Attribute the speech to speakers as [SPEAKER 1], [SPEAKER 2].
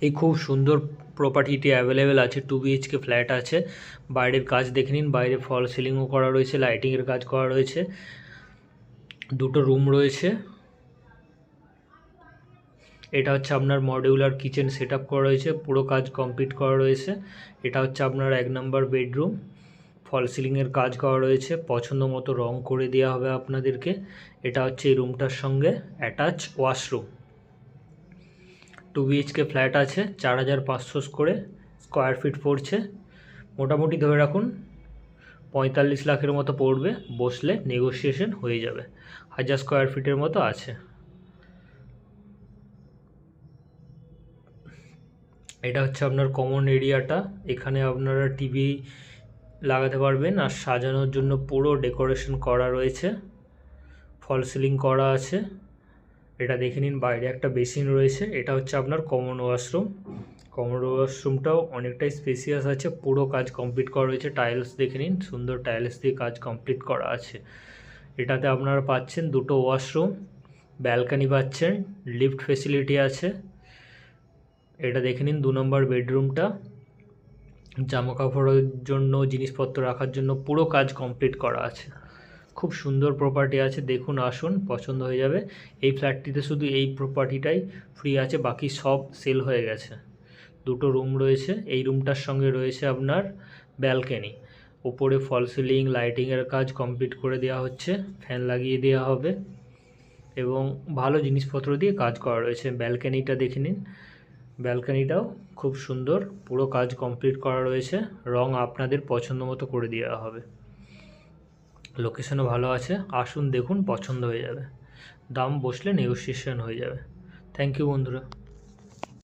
[SPEAKER 1] এই খুব সুন্দর প্রপার্টিটি অ্যাভেলেবেল আছে। 2 BHK ফ্ল্যাট আছে। বাইরের কাজ দেখে নিন, বাইরে ফল সিলিংও করা রয়েছে, লাইটিংয়ের কাজ করা রয়েছে, দুটো রুম রয়েছে। এটা হচ্ছে আপনার মডিউলার কিচেন সেট আপ করা রয়েছে, পুরো কাজ কমপ্লিট করা রয়েছে। এটা হচ্ছে আপনার 1 নম্বর বেডরুম, ফল সিলিংয়ের কাজ করা রয়েছে, পছন্দ মতো রং করে দেওয়া হবে আপনাদেরকে। এটা হচ্ছে এই রুমটার সঙ্গে অ্যাটাচ ওয়াশরুম। 2 BHK ফ্ল্যাট আছে, 4500 স্কোয়ার ফিট পড়ছে। মোটামুটি ধরে রাখুন 45 লাখের মতো পড়বে, বসলে নেগোসিয়েশন হয়ে যাবে। 1000 স্কোয়ার ফিটের মতো আছে। এটা হচ্ছে আপনার কমন এরিয়াটা, এখানে আপনারা টিভি লাগাতে পারবেন, আর সাজানোর জন্য পুরো ডেকোরেশন করা রয়েছে, ফল সিলিং করা আছে। এটা দেখে নিন, বাইরে একটা বেসিন রয়েছে। এটা হচ্ছে আপনার কমন ওয়াশরুম। কমন ওয়াশরুমটাও অনেকটাই স্পেসিয়াস আছে, পুরো কাজ কমপ্লিট করা রয়েছে। টাইলস দেখে নিন, সুন্দর টাইলস দিয়ে কাজ কমপ্লিট করা আছে। এটাতে আপনারা পাচ্ছেন দুটো ওয়াশরুম, ব্যালকানি পাচ্ছেন, লিফট ফেসিলিটি আছে। এটা দেখে নিন 2 নম্বর বেডরুমটা, জামা কাপড়ের জন্য, জিনিসপত্র রাখার জন্য পুরো কাজ কমপ্লিট করা আছে। খুব সুন্দর প্রপার্টি আছে, দেখুন, আসুন, পছন্দ হয়ে যাবে। এই ফ্ল্যাটটিতে শুধু এই প্রপার্টিটাই ফ্রি আছে, বাকি সব সেল হয়ে গেছে। দুটো রুম রয়েছে, এই রুমটার সঙ্গে রয়েছে আপনার ব্যালকনি। ওপরে ফল সিলিং, লাইটিংয়ের কাজ কমপ্লিট করে দেওয়া হচ্ছে, ফ্যান লাগিয়ে দেওয়া হবে এবং ভালো জিনিসপত্র দিয়ে কাজ করা রয়েছে। ব্যালকনিটা দেখে নিন, ব্যালকনিটাও খুব সুন্দর, পুরো কাজ কমপ্লিট করা রয়েছে, রং আপনাদের পছন্দ মতো করে দেওয়া হবে। লোকেশনও ভালো আছে, আসুন দেখুন, পছন্দ হয়ে যাবে। দাম বসলে নেগোসিয়েশন হয়ে যাবে। থ্যাংক ইউ বন্ধুরা।